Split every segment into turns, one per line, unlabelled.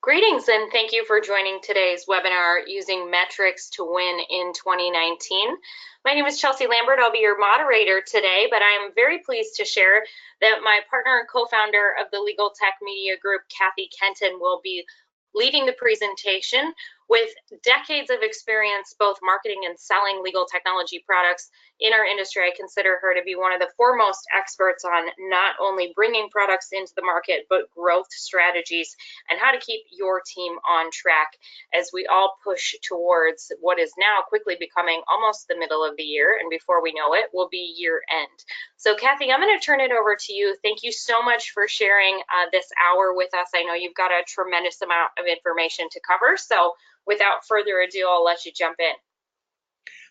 Greetings and thank you for joining today's webinar, Using Metrics to Win in 2019. My name is Chelsea Lambert. I'll be your moderator today, but I am very pleased to share that my partner and co-founder of the Legal Tech Media Group, Cathy Kenton, will be leading the presentation. With decades of experience both marketing and selling legal technology products in our industry, I consider her to be one of the foremost experts on not only bringing products into the market, but growth strategies and how to keep your team on track as we all push towards what is now quickly becoming almost the middle of the year. And before we know it, will be year end. So Cathy, I'm going to turn it over to you. Thank you so much for sharing this hour with us. I know you've got a tremendous amount of information to cover. So without further ado, I'll let you jump in.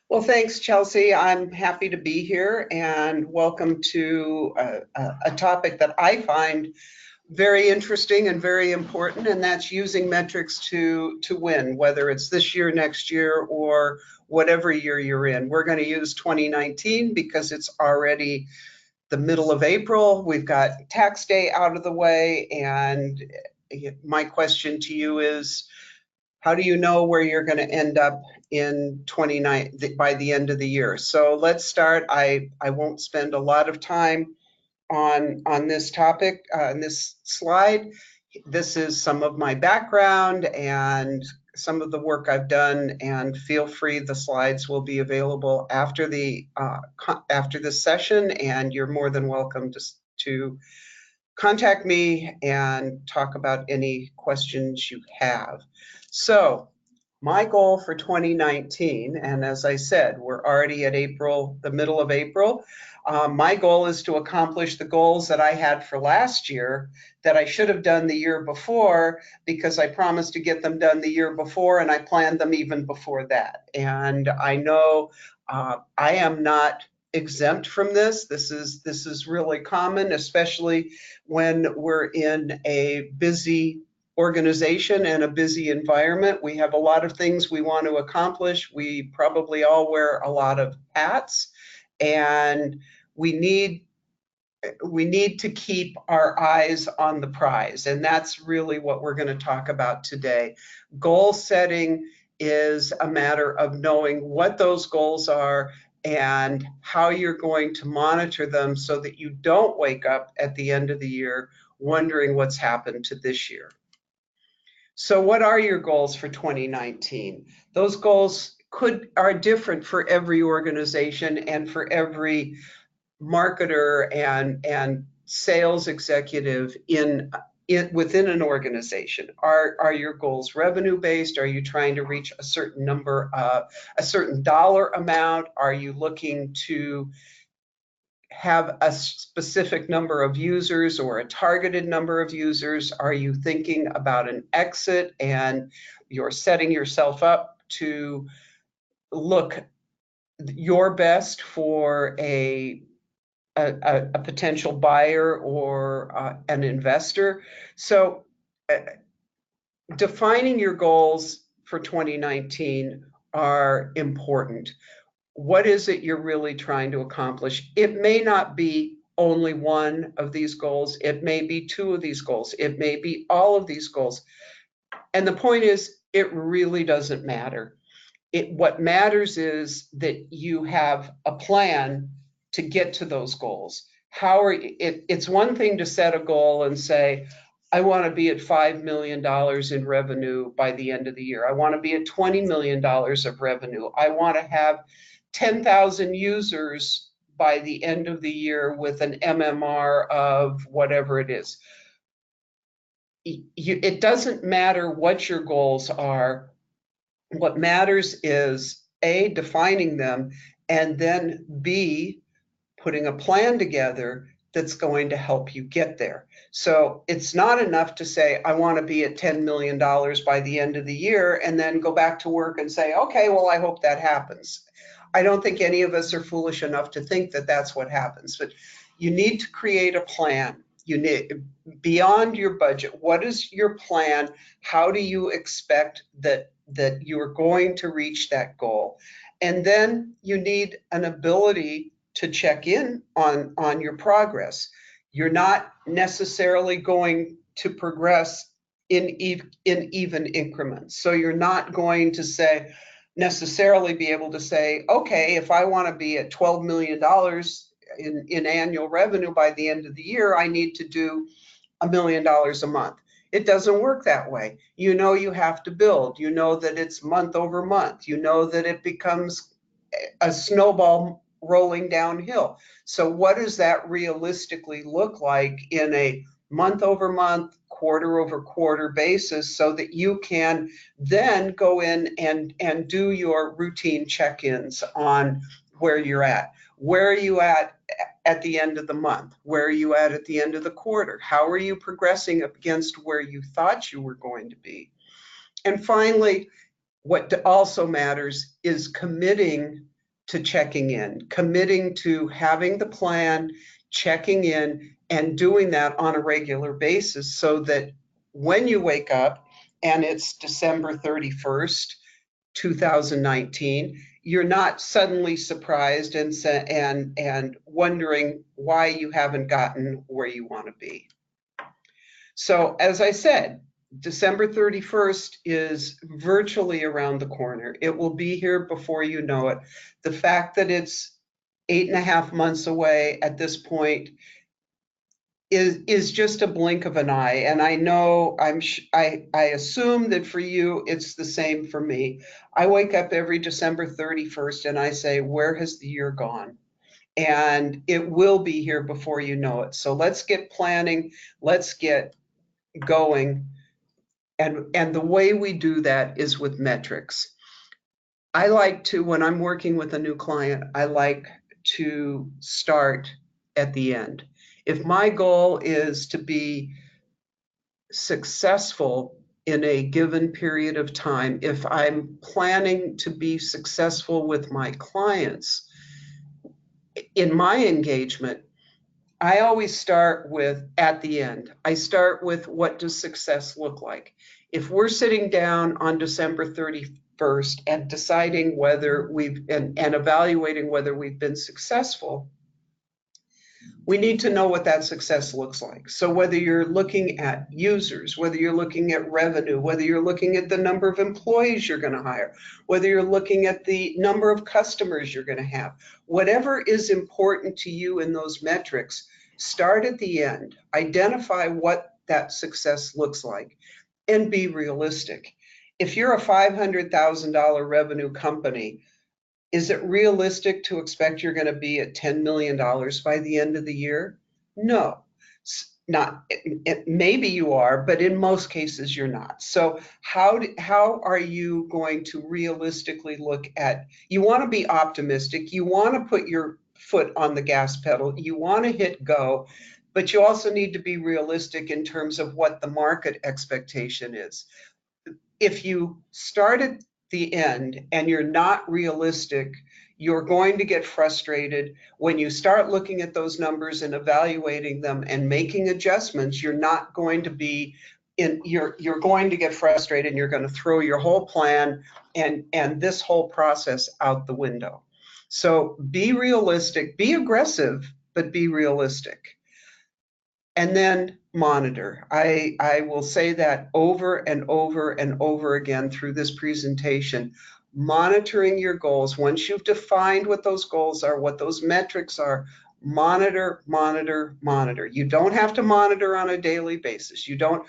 Well, thanks, Chelsea. I'm happy to be here and welcome to a topic that I find very interesting and very important, and that's using metrics to win, whether it's this year, next year, or whatever year you're in. We're going to use 2019 because it's already the middle of April. We've got tax day out of the way, and my question to you is, how do you know where you're going to end up in 29 by the end of the year? So let's start. I won't spend a lot of time on this topic, on this slide. This is some of my background and some of the work I've done, and feel free, the slides will be available after the session, and you're more than welcome to contact me and talk about any questions you have. So my goal for 2019, and as I said, we're already at April, the middle of April. My goal is to accomplish the goals that I had for last year that I should have done the year before, because I promised to get them done the year before and I planned them even before that. And I know I am not exempt from this. This is really common, especially when we're in a busy organization and a busy environment. We have a lot of things we want to accomplish. We probably all wear a lot of hats, and we need to keep our eyes on the prize, and that's really what we're going to talk about today. Goal setting is a matter of knowing what those goals are and how you're going to monitor them so that you don't wake up at the end of the year wondering what's happened to this year. So what are your goals for 2019? Those goals are different for every organization and for every marketer and sales executive within an organization. Are your goals revenue based? Are you trying to reach a certain number, a certain dollar amount? Are you looking to have a specific number of users or a targeted number of users? Are you thinking about an exit and you're setting yourself up to look your best for a potential buyer or an investor? So defining your goals for 2019 are important. What is it you're really trying to accomplish? It may not be only one of these goals. It may be two of these goals. It may be all of these goals. And the point is, it really doesn't matter. What matters is that you have a plan to get to those goals. It's one thing to set a goal and say, I want to be at $5 million in revenue by the end of the year. I want to be at $20 million of revenue. I want to have 10,000 users by the end of the year with an MMR of whatever it is. It doesn't matter what your goals are. What matters is A, defining them, and then B, putting a plan together that's going to help you get there. So it's not enough to say, I want to be at $10 million by the end of the year, and then go back to work and say, okay, well, I hope that happens. I don't think any of us are foolish enough to think that that's what happens, but you need to create a plan. You need, beyond your budget, what is your plan? How do you expect that you're going to reach that goal? And then you need an ability to check in on your progress. You're not necessarily going to progress in even increments. So you're not going to say necessarily be able to say, okay, if I want to be at $12 million in annual revenue by the end of the year, I need to do $1 million a month. It doesn't work that way. You know, you have to build. You know that it's month over month. You know that it becomes a snowball rolling downhill. So what does that realistically look like in a month over month, quarter over quarter basis, so that you can then go in and do your routine check-ins on where you're at? Where are you at the end of the month? Where are you at the end of the quarter? How are you progressing up against where you thought you were going to be? And finally, what also matters is committing to checking in, committing to having the plan, checking in, and doing that on a regular basis, so that when you wake up and it's December 31st, 2019, you're not suddenly surprised and wondering why you haven't gotten where you want to be. So as I said, December 31st is virtually around the corner. It will be here before you know it. The fact that it's 8.5 months away at this point is just a blink of an eye. And I know I assume that for you, it's the same for me. I wake up every December 31st and I say, where has the year gone? And it will be here before you know it. So let's get planning. Let's get going. And the way we do that is with metrics. I like to, when I'm working with a new client, I like to start at the end. If my goal is to be successful in a given period of time, if I'm planning to be successful with my clients in my engagement, I always start with at the end. I start with, what does success look like? If we're sitting down on December 31st and deciding whether and evaluating whether we've been successful, we need to know what that success looks like. So whether you're looking at users, whether you're looking at revenue, whether you're looking at the number of employees you're going to hire, whether you're looking at the number of customers you're going to have, whatever is important to you in those metrics, start at the end, identify what that success looks like, and be realistic. If you're a $500,000 revenue company, is it realistic to expect you're going to be at $10 million by the end of the year? No, not. Maybe you are, but in most cases you're not. So how are you going to realistically look at, you want to be optimistic, you want to put your foot on the gas pedal, you want to hit go, but you also need to be realistic in terms of what the market expectation is. If you start at the end and you're not realistic, you're going to get frustrated. When you start looking at those numbers and evaluating them and making adjustments, you're not going to be you're going to get frustrated, and you're going to throw your whole plan and this whole process out the window. So be realistic, be aggressive, but be realistic. And then monitor. I will say that over and over and over again through this presentation. Monitoring your goals. Once you've defined what those goals are, what those metrics are, monitor, monitor, monitor. You don't have to monitor on a daily basis. You don't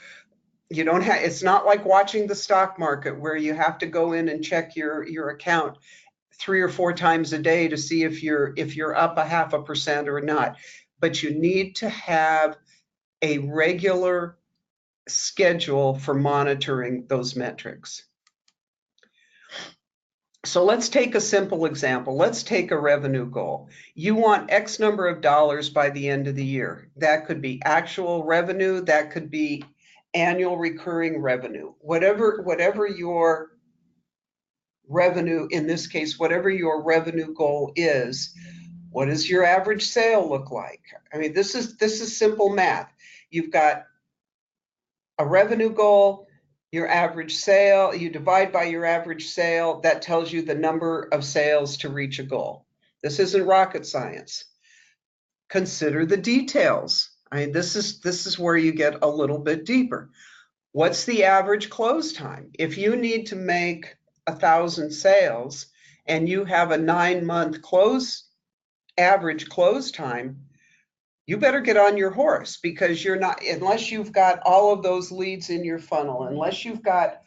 have, it's not like watching the stock market where you have to go in and check your account 3 or 4 times a day to see if you're up 0.5% or not. But you need to have a regular schedule for monitoring those metrics. So let's take a simple example. Let's take a revenue goal. You want X number of dollars by the end of the year. That could be actual revenue, that could be annual recurring revenue. Whatever your revenue, in this case, whatever your revenue goal is, what does your average sale look like? I mean, this is simple math. You've got a revenue goal, your average sale, you divide by your average sale, that tells you the number of sales to reach a goal. This isn't rocket science. Consider the details. I mean, this is where you get a little bit deeper. What's the average close time? If you need to make 1,000 sales and you have a 9-month average close time, you better get on your horse, because you're not, unless you've got all of those leads in your funnel, unless you've got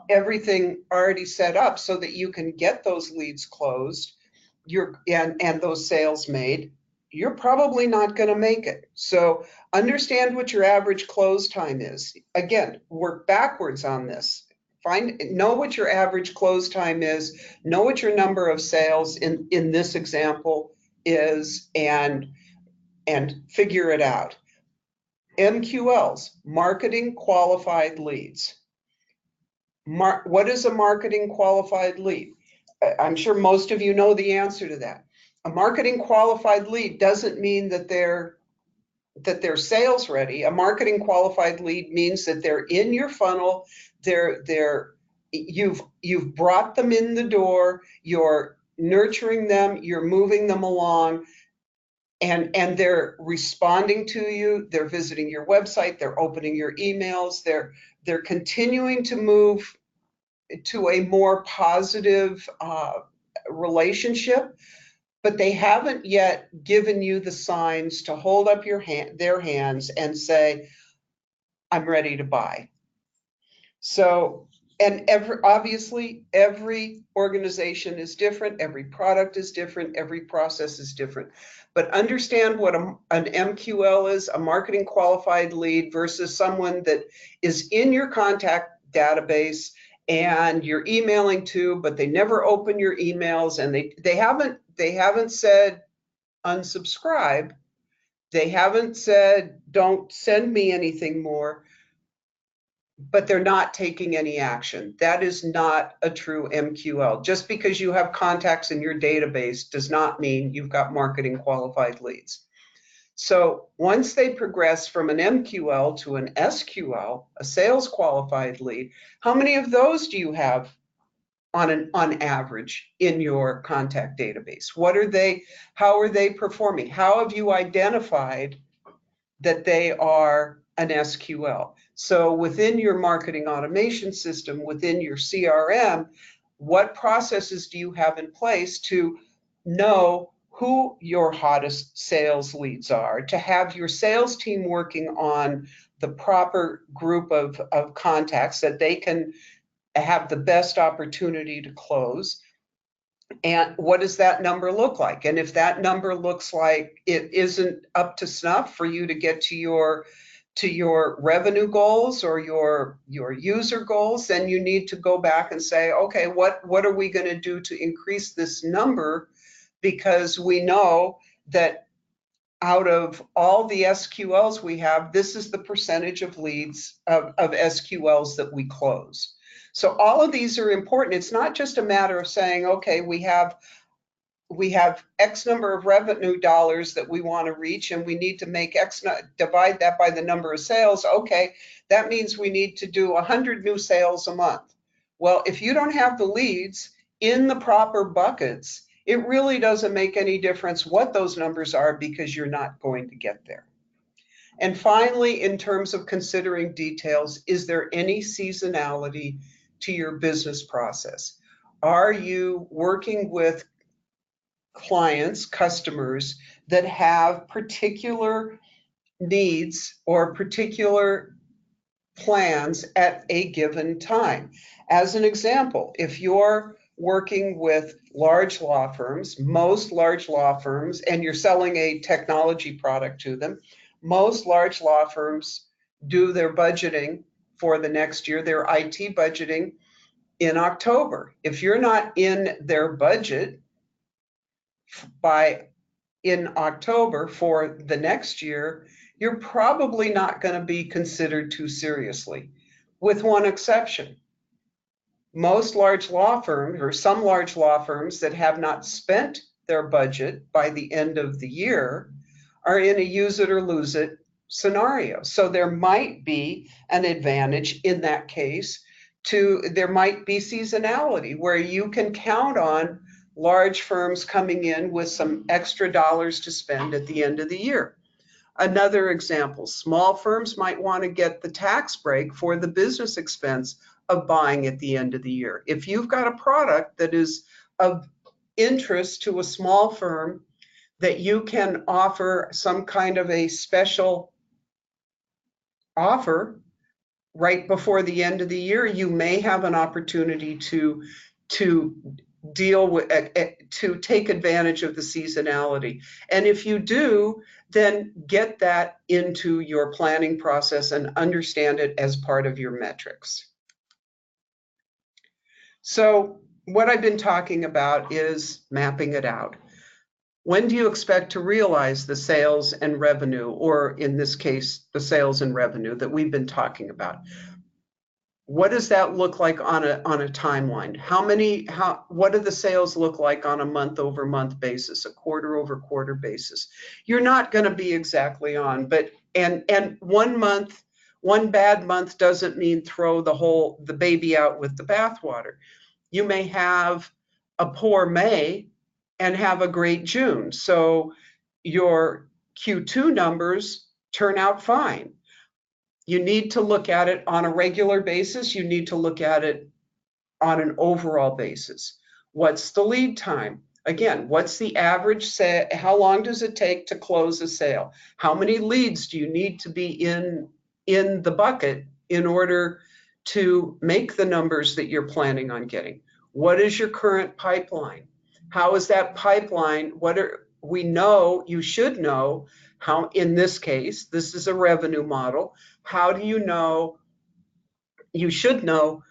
everything already set up so that you can get those leads closed, and those sales made, you're probably not going to make it. So understand what your average close time is. Again, work backwards on this. Know what your average close time is, know what your number of sales in this example is, and figure it out. MQLs, marketing qualified leads. What is a marketing qualified lead? I'm sure most of you know the answer to that. A marketing qualified lead doesn't mean that they're sales ready. A marketing qualified lead means that they're in your funnel. You've brought them in the door. You're nurturing them. You're moving them along, and they're responding to you. They're visiting your website. They're opening your emails. They're continuing to move to a more positive relationship, but they haven't yet given you the signs to hold up their hands and say, I'm ready to buy. So, and obviously every organization is different, every product is different, every process is different. But understand what an MQL is, a marketing qualified lead, versus someone that is in your contact database and you're emailing to, but they never open your emails, and they haven't said unsubscribe. They haven't said don't send me anything more, but they're not taking any action. That is not a true MQL. Just because you have contacts in your database does not mean you've got marketing qualified leads. So once they progress from an MQL to an SQL, a sales qualified lead, how many of those do you have on average in your contact database? How are they performing? How have you identified that they are an SQL? So within your marketing automation system, within your CRM, what processes do you have in place to know who your hottest sales leads are, to have your sales team working on the proper group of contacts that they can have the best opportunity to close? And what does that number look like? And if that number looks like it isn't up to snuff for you to get to your revenue goals or your user goals, then you need to go back and say, okay, what are we going to do to increase this number? Because we know that out of all the SQLs we have, this is the percentage of leads of SQLs that we close. So all of these are important. It's not just a matter of saying, okay, we have X number of revenue dollars that we want to reach, and we need to make X, divide that by the number of sales. Okay, that means we need to do 100 new sales a month. Well, if you don't have the leads in the proper buckets, it really doesn't make any difference what those numbers are, because you're not going to get there. And finally, in terms of considering details, is there any seasonality to your business process? Are you working with clients, customers that have particular needs or particular plans at a given time? As an example, if you're working with large law firms, most large law firms, and you're selling a technology product to them, most large law firms do their budgeting for the next year, their IT budgeting, in October. If you're not in their budget in October for the next year, you're probably not going to be considered too seriously, with one exception. Most large law firms, or some large law firms that have not spent their budget by the end of the year, are in a use it or lose it scenario. So there might be an advantage in that case there might be seasonality where you can count on large firms coming in with some extra dollars to spend at the end of the year. Another example, small firms might want to get the tax break for the business expense of buying at the end of the year. If you've got a product that is of interest to a small firm that you can offer some kind of a special offer right before the end of the year, you may have an opportunity to deal with, to take advantage of the seasonality. And if you do, then get that into your planning process and understand it as part of your metrics. So what I've been talking about is mapping it out. When do you expect to realize the sales and revenue, or in this case, the sales and revenue that we've been talking about? What does that look like on a timeline? What do the sales look like on a month-over-month basis, a quarter-over-quarter basis? You're not going to be exactly on, but and 1 month, one bad month doesn't mean throw the baby out with the bathwater. You may have a poor May and have a great June. So your Q2 numbers turn out fine. You need to look at it on a regular basis. You need to look at it on an overall basis. What's the lead time? Again, what's the average sale? How long does it take to close a sale? How many leads do you need to be in the bucket in order to make the numbers that you're planning on getting? What is your current pipeline? How is that pipeline? We know, you should know how, in this case, this is a revenue model. How do you know? You should know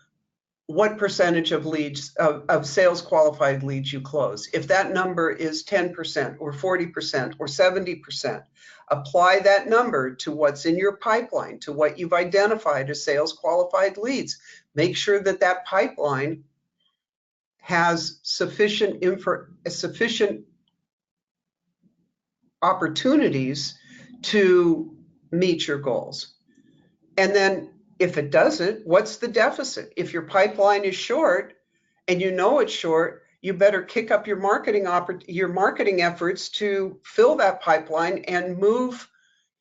what percentage of leads, of sales qualified leads you close. If that number is 10% or 40% or 70%, apply that number to what's in your pipeline, to what you've identified as sales qualified leads. Make sure that that pipeline has sufficient opportunities to meet your goals. And then if it doesn't, what's the deficit? If your pipeline is short and you know it's short, you better kick up your marketing efforts to fill that pipeline and move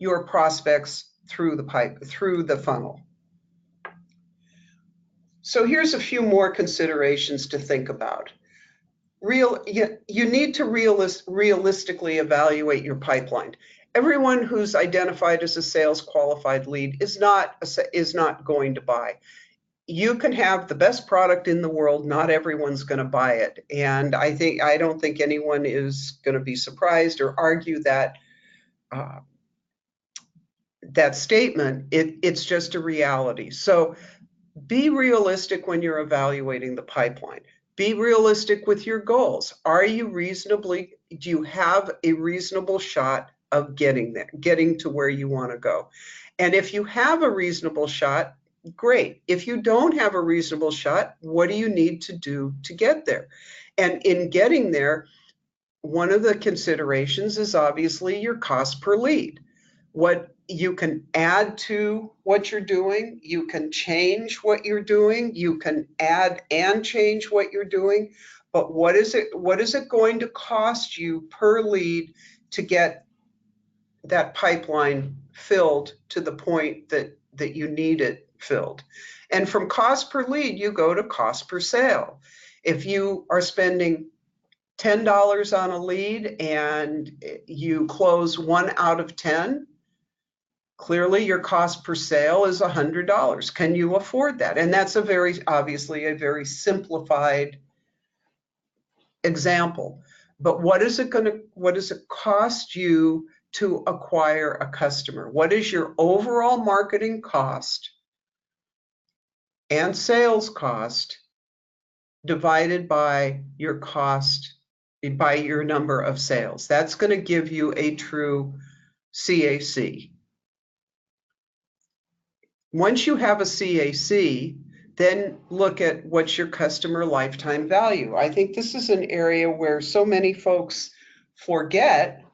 your prospects through the funnel. So here's a few more considerations to think about. You need to realistically evaluate your pipeline. Everyone who's identified as a sales qualified lead is not going to buy. You can have the best product in the world, not everyone's going to buy it. And I don't think anyone is going to be surprised or argue that that statement. It's just a reality. So be realistic when you're evaluating the pipeline. Be realistic with your goals. Do you have a reasonable shot of getting there, getting to where you want to go? And if you have a reasonable shot, great. If you don't have a reasonable shot, what do you need to do to get there? And in getting there, one of the considerations is obviously your cost per lead. What you can add to what you're doing, you can change what you're doing, you can add and change what you're doing, but what is it going to cost you per lead to get that pipeline filled to the point that you need it filled? And from cost per lead, you go to cost per sale. If you are spending $10 on a lead and you close 1 out of 10, clearly your cost per sale is $100. Can you afford that? And that's obviously a very simplified example. But what does it cost you to acquire a customer? What is your overall marketing cost and sales cost divided by your cost, by your number of sales? That's going to give you a true CAC. Once you have a CAC, then look at what's your customer lifetime value. I think this is an area where so many folks forget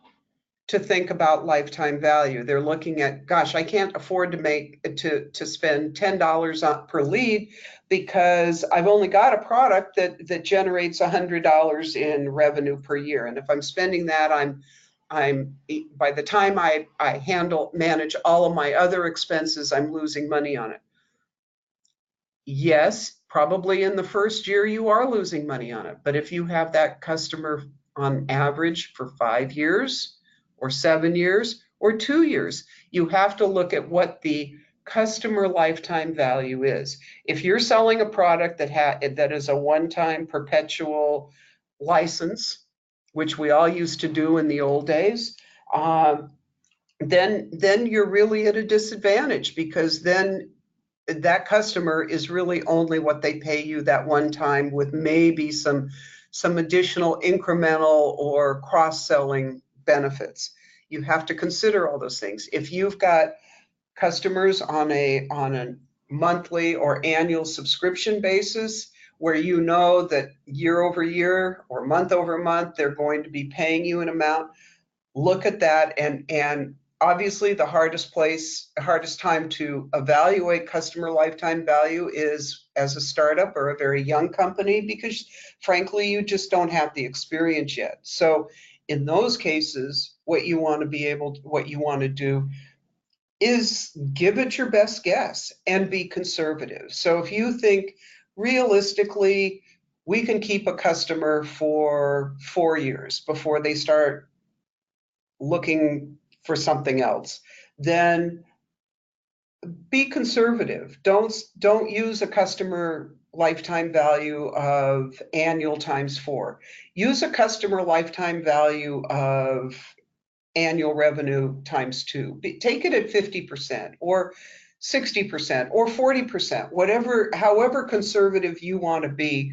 to think about lifetime value. They're looking at, gosh, I can't afford to spend $10 per lead because I've only got a product that generates $100 in revenue per year. And if I'm spending that, by the time I manage all of my other expenses, I'm losing money on it. Yes, probably in the first year you are losing money on it. But if you have that customer on average for 5 years or 7 years or 2 years, you have to look at what the customer lifetime value is. If you're selling a product that is a one-time perpetual license, which we all used to do in the old days, then you're really at a disadvantage, because then that customer is really only what they pay you that one time, with maybe some additional incremental or cross-selling benefits. You have to consider all those things. If you've got customers on a monthly or annual subscription basis, where you know that year over year or month over month they're going to be paying you an amount, look at that. And obviously the hardest time to evaluate customer lifetime value is as a startup or a very young company, because frankly you just don't have the experience yet. So in those cases, what you want to do is give it your best guess and be conservative. So if you think realistically we can keep a customer for 4 years before they start looking for something else, then be conservative. Don't use a customer lifetime value of annual times 4. Use a customer lifetime value of annual revenue times 2. Take it at 50% or 60% or 40%, however conservative you want to be.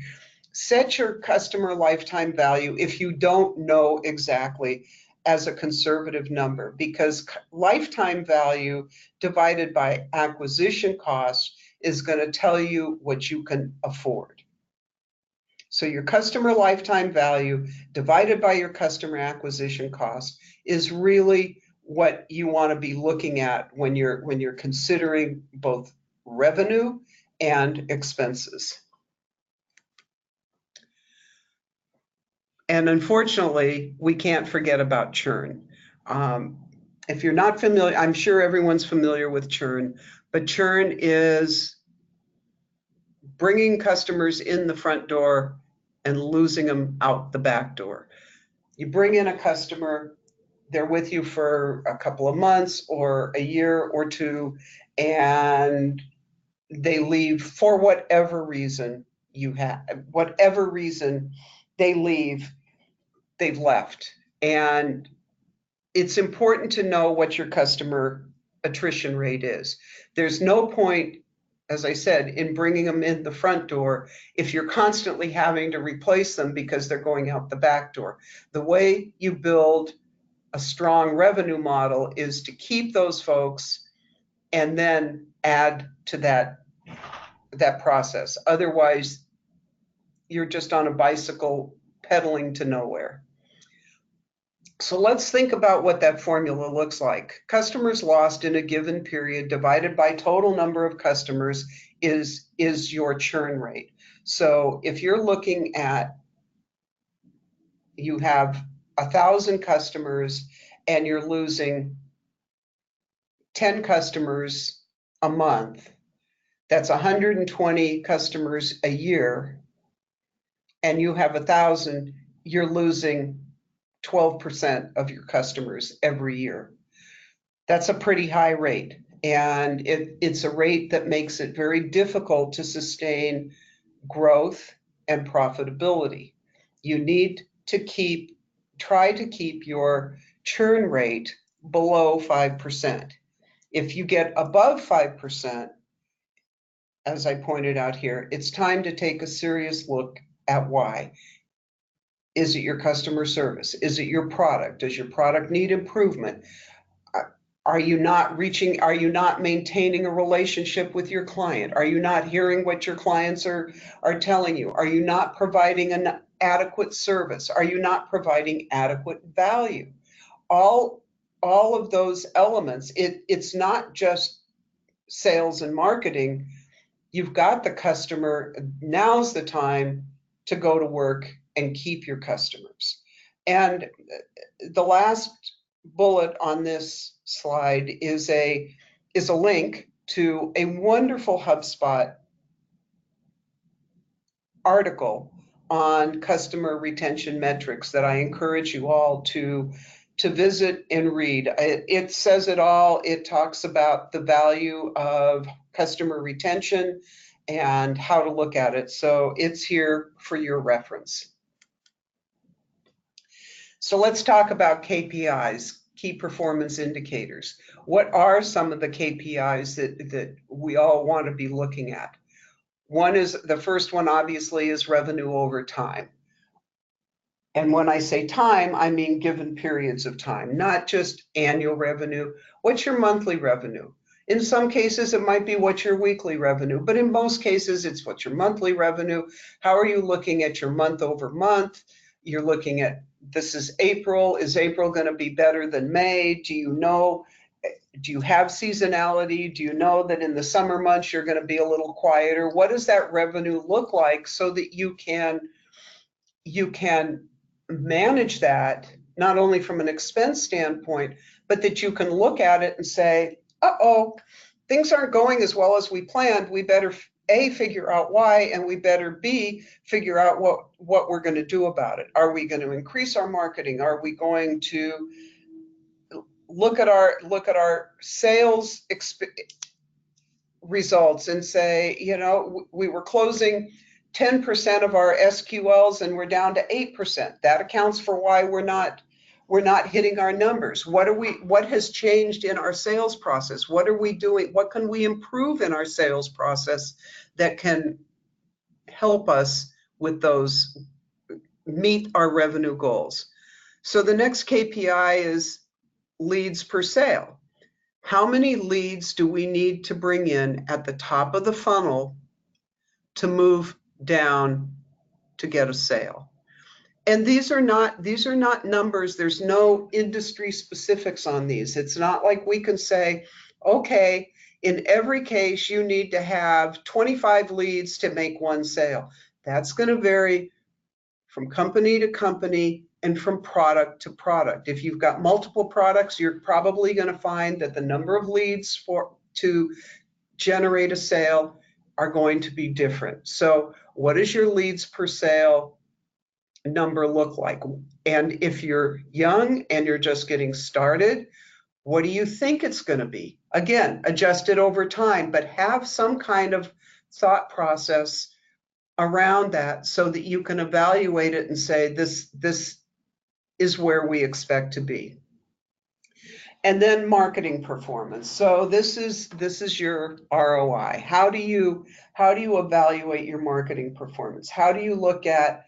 Set your customer lifetime value, if you don't know exactly, as a conservative number, because lifetime value divided by acquisition cost is going to tell you what you can afford. So your customer lifetime value divided by your customer acquisition cost is really what you want to be looking at when you're considering both revenue and expenses. And unfortunately, we can't forget about churn. If you're not familiar, I'm sure everyone's familiar with churn, but churn is bringing customers in the front door and losing them out the back door. You bring in a customer, they're with you for a couple of months or a year or two, and they leave for whatever reason whatever reason they leave, they've left. And it's important to know what your customer attrition rate is. There's no point, as I said, in bringing them in the front door if you're constantly having to replace them because they're going out the back door. The way you build a strong revenue model is to keep those folks and then add to that process. Otherwise, you're just on a bicycle pedaling to nowhere. So let's think about what that formula looks like. Customers lost in a given period divided by total number of customers is your churn rate. So if you're looking at, you have 1,000 customers and you're losing 10 customers a month, that's 120 customers a year, and you have 1,000, you're losing 12% of your customers every year. That's a pretty high rate, and it's a rate that makes it very difficult to sustain growth and profitability. You need to try to keep your churn rate below 5%. If you get above 5%, as I pointed out here, it's time to take a serious look at why. Is it your customer service? Is it your product? Does your product need improvement? Are you not maintaining a relationship with your client? Are you not hearing what your clients are telling you? Are you not providing an adequate service? Are you not providing adequate value? All of those elements, it's not just sales and marketing. You've got the customer. Now's the time to go to work and keep your customers. And the last bullet on this slide is a link to a wonderful HubSpot article on customer retention metrics that I encourage you all to visit and read. It says it all. It talks about the value of customer retention and how to look at it. So it's here for your reference. So let's talk about KPIs, key performance indicators. What are some of the KPIs that we all want to be looking at? The first one obviously is revenue over time. And when I say time, I mean given periods of time, not just annual revenue. What's your monthly revenue? In some cases, it might be what's your weekly revenue, but in most cases, it's what's your monthly revenue. How are you looking at your month over month? You're looking at, this is April. Is April going to be better than May? Do you have seasonality? Do you know that in the summer months, you're going to be a little quieter? What does that revenue look like so that you can manage that, not only from an expense standpoint, but that you can look at it and say, uh-oh, things aren't going as well as we planned. We better A, figure out why, and we better B, figure out what we're going to do about it. Are we going to increase our marketing? Are we going to look at our sales results and say, we were closing 10% of our SQLs and we're down to 8%. That accounts for why we're not hitting our numbers. What has changed in our sales process? What are we doing? What can we improve in our sales process that can help us with those, meet our revenue goals? So the next KPI is leads per sale. How many leads do we need to bring in at the top of the funnel to move down to get a sale? And these are not numbers. There's no industry specifics on these. It's not like we can say, okay, in every case, you need to have 25 leads to make one sale. That's going to vary from company to company and from product to product. If you've got multiple products, you're probably going to find that the number of leads to generate a sale are going to be different. So what does your leads per sale number look like? And if you're young and you're just getting started, what do you think it's going to be? Again, adjust it over time, but have some kind of thought process around that so that you can evaluate it and say, this is where we expect to be. And then marketing performance. So this is your ROI. How do you evaluate your marketing performance? How do you look at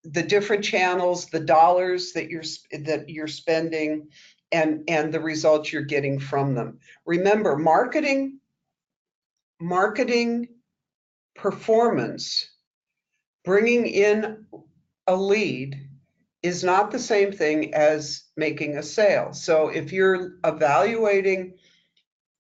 the different channels, the dollars that you're spending, and the results you're getting from them? Remember, marketing performance, bringing in a lead, is not the same thing as making a sale. So if you're evaluating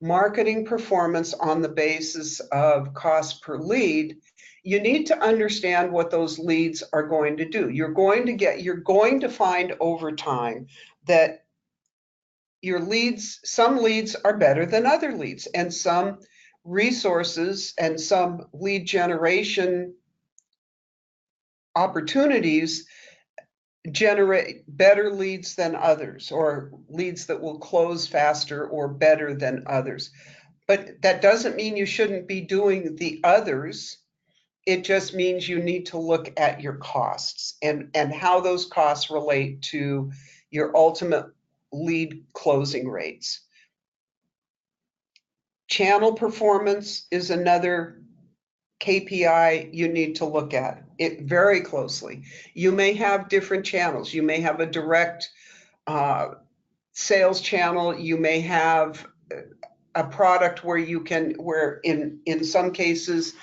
marketing performance on the basis of cost per lead, you need to understand what those leads are going to do. You're going to find over time that your leads, some leads are better than other leads, and some resources and some lead generation opportunities generate better leads than others, or leads that will close faster or better than others. But that doesn't mean you shouldn't be doing the others. It just means you need to look at your costs and how those costs relate to your ultimate lead closing rates. Channel performance is another KPI you need to look at it very closely. You may have different channels. You may have a direct sales channel. You may have a product where in some cases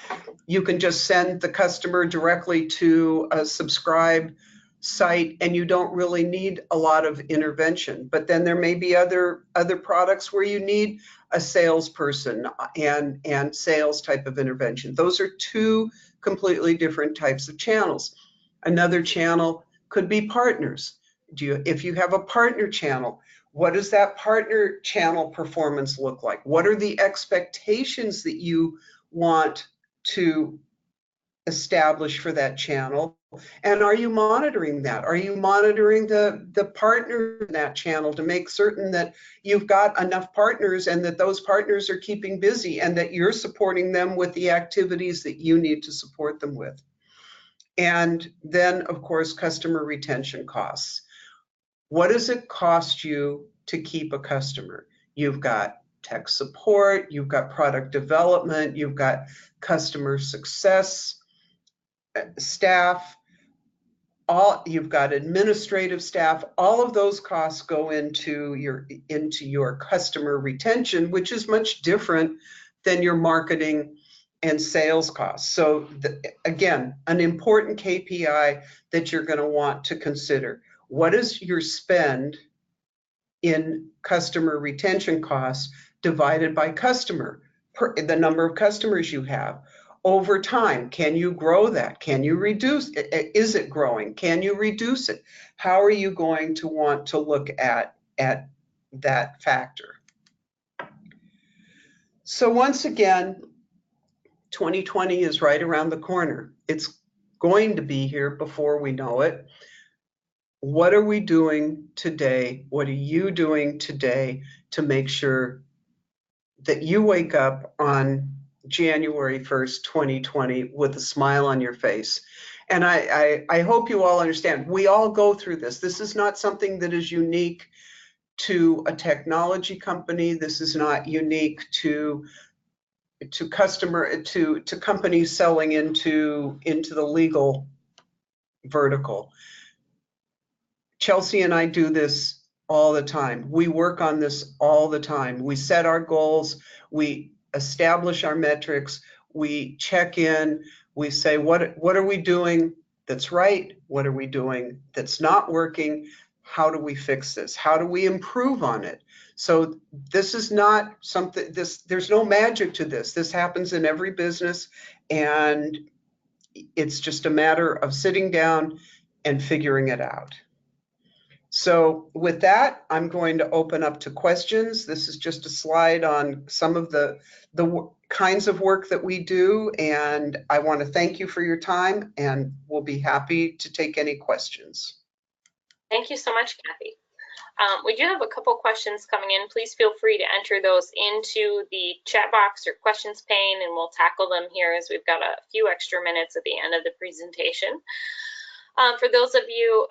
you can just send the customer directly to a subscribe site and you don't really need a lot of intervention. But then there may be other products where you need a salesperson and sales type of intervention. Those are two completely different types of channels. Another channel could be partners. If you have a partner channel, what does that partner channel performance look like? What are the expectations that you want to establish for that channel? And are you monitoring that? Are you monitoring the partner in that channel to make certain that you've got enough partners and that those partners are keeping busy and that you're supporting them with the activities that you need to support them with? And then, of course, customer retention costs. What does it cost you to keep a customer? You've got tech support, you've got product development, you've got customer success staff, you've got administrative staff. All of those costs go into your customer retention, which is much different than your marketing and sales costs. So again, an important KPI that you're going to want to consider. What is your spend in customer retention costs divided by the number of customers you have? Over time, can you grow that? Can you reduce it? Is it growing? Can you reduce it? How are you going to want to look at that factor? So once again, 2020 is right around the corner. It's going to be here before we know it. What are we doing today? What are you doing today to make sure that you wake up on January 1st, 2020 with a smile on your face? And I hope you all understand, we all go through this. This is not something that is unique to a technology company. This is not unique to companies selling into the legal vertical. Chelsea and I do this all the time. We work on this all the time. We set our goals, we establish our metrics, we check in, we say, what are we doing that's right? What are we doing that's not working? How do we fix this? How do we improve on it? So this is not something, there's no magic to this. This happens in every business, and it's just a matter of sitting down and figuring it out. So with that, I'm going to open up to questions. This is just a slide on some of the kinds of work that we do, and I want to thank you for your time, and we'll be happy to take any questions.
Thank you so much, Cathy. We do have a couple questions coming in. Please feel free to enter those into the chat box or questions pane, and we'll tackle them here as we've got a few extra minutes at the end of the presentation. For those of you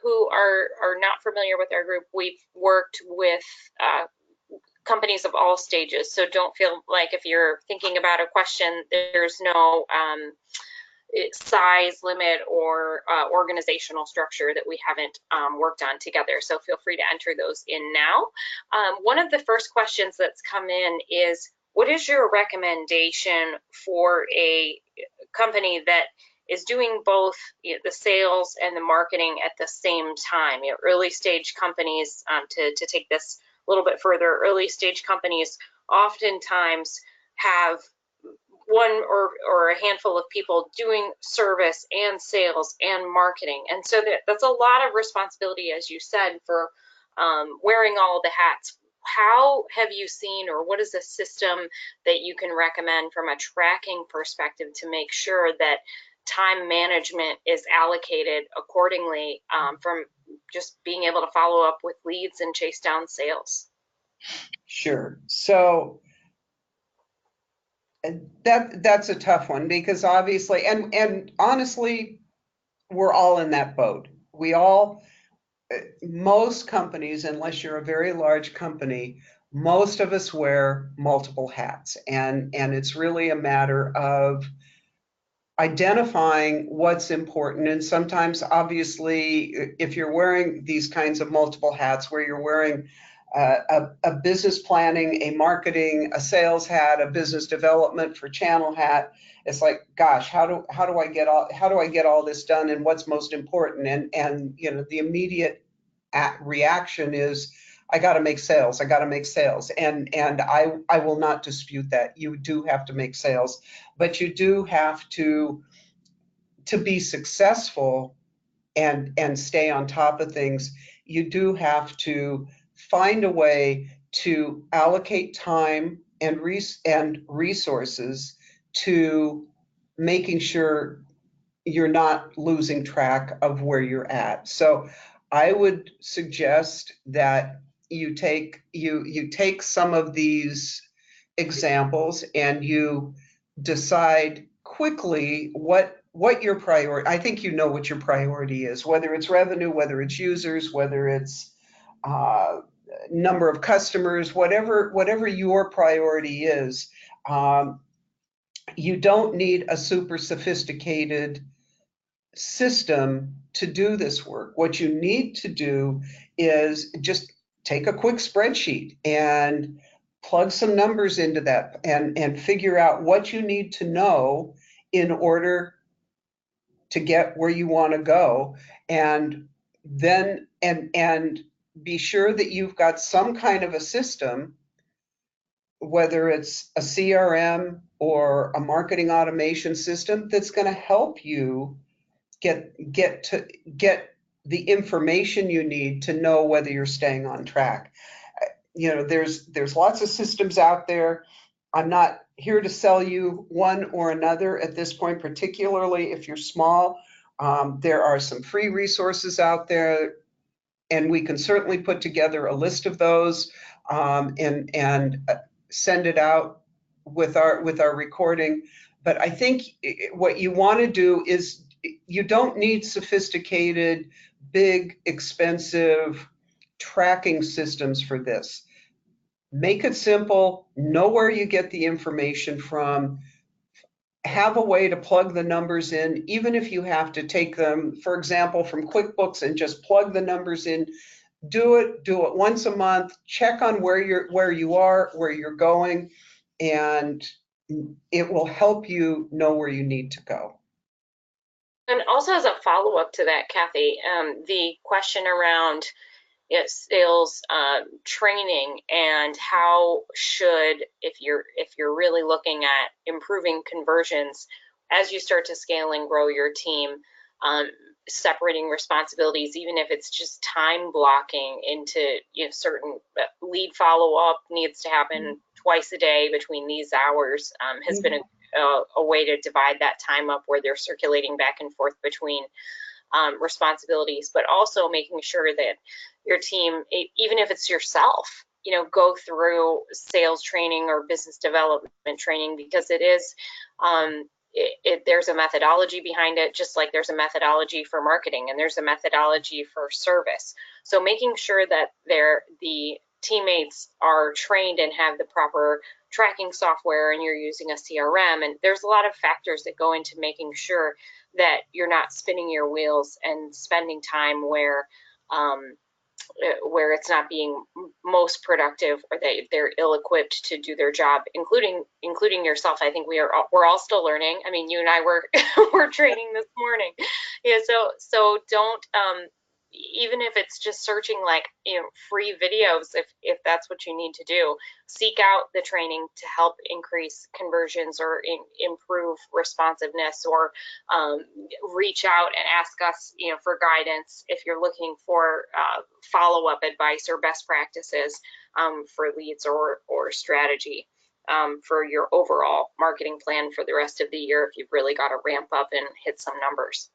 who are not familiar with our group, we've worked with companies of all stages. So don't feel like if you're thinking about a question, there's no size limit or organizational structure that we haven't worked on together. So feel free to enter those in now. One of the first questions that's come in is, what is your recommendation for a company that is doing both the sales and the marketing at the same time? Early stage companies, to take this a little bit further, early stage companies oftentimes have one or a handful of people doing service and sales and marketing. And so that's a lot of responsibility, as you said, for wearing all the hats. How have you seen, or what is a system that you can recommend from a tracking perspective to make sure that time management is allocated accordingly, from just being able to follow up with leads and chase down sales?
Sure. So that's a tough one, because obviously, and honestly, we're all in that boat. Most companies, unless you're a very large company, most of us wear multiple hats, and it's really a matter of identifying what's important. And sometimes, obviously, if you're wearing these kinds of multiple hats, where you're wearing a business planning, a marketing, a sales hat, a business development for channel hat, it's like, gosh, how do I get all this done, and what's most important? And the immediate reaction is, I got to make sales. I got to make sales. And I will not dispute that. You do have to make sales, but you do have to be successful. and stay on top of things, you do have to find a way to allocate time and resources to making sure you're not losing track of where you're at. So I would suggest that you take some of these examples and you decide quickly what your priority. I think you know what your priority is, whether it's revenue, whether it's users, whether it's uh, number of customers, whatever your priority is. You don't need a super sophisticated system to do this work. What you need to do is just take a quick spreadsheet and plug some numbers into that and figure out what you need to know in order to get where you want to go. And then and be sure that you've got some kind of a system, whether it's a CRM or a marketing automation system, that's going to help you get the information you need to know whether you're staying on track. You know, there's lots of systems out there. I'm not here to sell you one or another at this point, particularly if you're small. There are some free resources out there, and we can certainly put together a list of those, and send it out with our recording. But I think what you want to do is, you don't need sophisticated, big, expensive tracking systems for this. Make it simple, know where you get the information from, have a way to plug the numbers in, even if you have to take them, for example, from QuickBooks and just plug the numbers in. Do it once a month, check on where you are, where you're going, and it will help you know where you need to go.
And also as a follow-up to that, Kathy, the question around sales training and how should, if you're really looking at improving conversions as you start to scale and grow your team, separating responsibilities, even if it's just time blocking into, certain lead follow-up needs to happen twice a day between these hours, has been a way to divide that time up where they're circulating back and forth between responsibilities, but also making sure that your team, even if it's yourself, go through sales training or business development training, because it is, there's a methodology behind it, just like there's a methodology for marketing and there's a methodology for service. So making sure that the teammates are trained and have the proper tracking software, and you're using a CRM, and there's a lot of factors that go into making sure that you're not spinning your wheels and spending time where it's not being most productive, or they're ill-equipped to do their job, including yourself. I think we're all still learning. I mean, you and I were training this morning. Yeah, so don't, even if it's just searching, like, free videos, if that's what you need to do, seek out the training to help increase conversions or improve responsiveness, or reach out and ask us, for guidance if you're looking for follow-up advice or best practices for leads or strategy for your overall marketing plan for the rest of the year, if you've really got to ramp up and hit some numbers.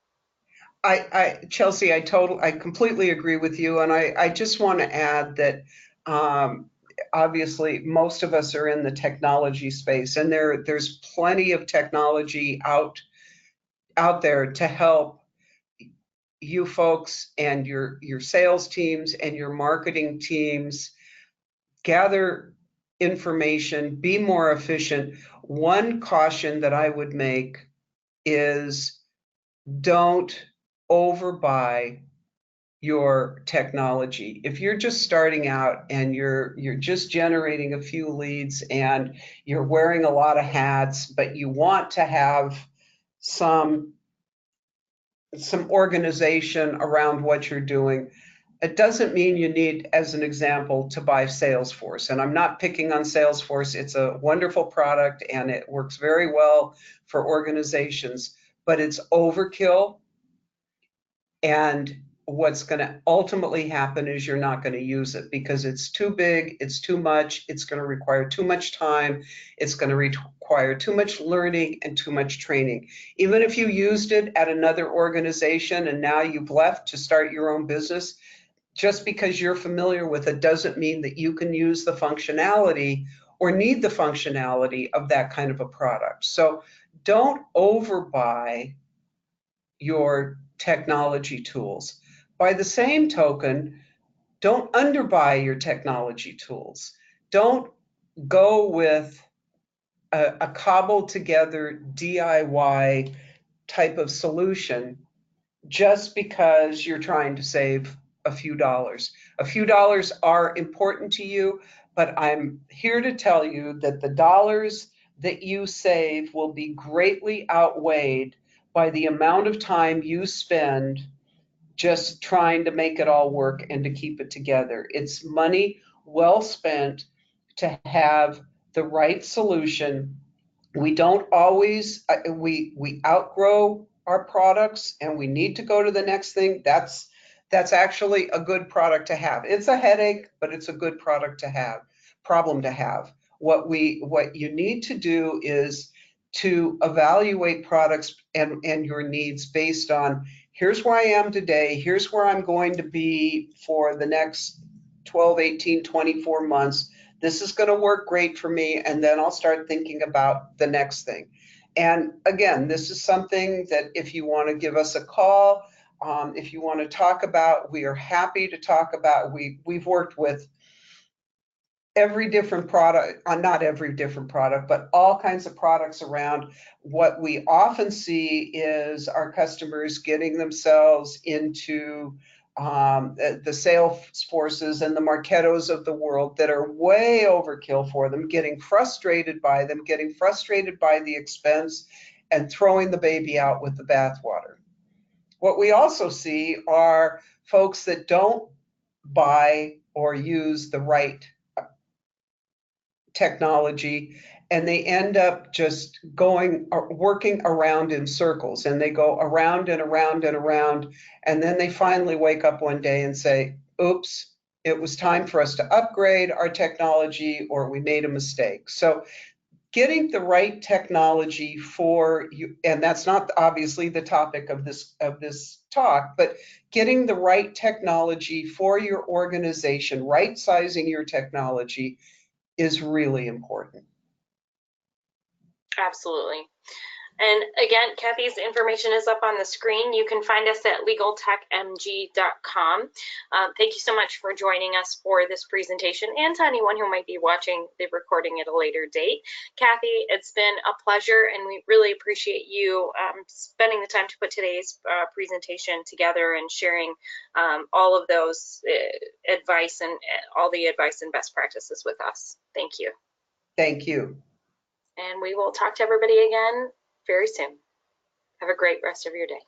Chelsea, I completely agree with you, and I just want to add that obviously most of us are in the technology space, and there's plenty of technology out there to help you folks and your sales teams and your marketing teams gather information, be more efficient. One caution that I would make is, don't overbuy your technology. If you're just starting out and you're just generating a few leads and you're wearing a lot of hats, but you want to have some organization around what you're doing, it doesn't mean you need, as an example, to buy Salesforce. And I'm not picking on Salesforce. It's a wonderful product and it works very well for organizations, but it's overkill. And what's going to ultimately happen is you're not going to use it because it's too big, it's too much, it's going to require too much time, it's going to require too much learning and too much training. Even if you used it at another organization and now you've left to start your own business, just because you're familiar with it doesn't mean that you can use the functionality or need the functionality of that kind of a product. So don't overbuy your technology tools. By the same token, don't underbuy your technology tools. Don't go with a cobbled together DIY type of solution just because you're trying to save a few dollars. A few dollars are important to you, but I'm here to tell you that the dollars that you save will be greatly outweighed by the amount of time you spend just trying to make it all work and to keep it together. It's money well spent to have the right solution. We don't always, we outgrow our products and we need to go to the next thing. That's actually a good product to have. It's a headache, but it's a good product to have, problem to have. What you need to do is to evaluate products and your needs based on here's where I am today, here's where I'm going to be for the next 12, 18, 24 months. This is going to work great for me, and then I'll start thinking about the next thing. And again, this is something that if you want to give us a call, if you want to talk about, we are happy to talk about. We've worked with every different product, not every different product, but all kinds of products around. What we often see is our customers getting themselves into the sales forces and the Marketos of the world that are way overkill for them, getting frustrated by them, getting frustrated by the expense, and throwing the baby out with the bathwater. What we also see are folks that don't buy or use the right technology, and they end up just working around in circles, and they go around and around and around, and then they finally wake up one day and say, oops, it was time for us to upgrade our technology, or we made a mistake. So getting the right technology for you, and that's not obviously the topic of this talk, but getting the right technology for your organization, right sizing your technology is really important.
Absolutely. And again, Cathy's information is up on the screen. You can find us at legaltechmg.com. Thank you so much for joining us for this presentation, and to anyone who might be watching the recording at a later date. Cathy, it's been a pleasure, and we really appreciate you spending the time to put today's presentation together and sharing all of those advice and all the advice and best practices with us. Thank you.
Thank you.
And we will talk to everybody again very soon. Have a great rest of your day.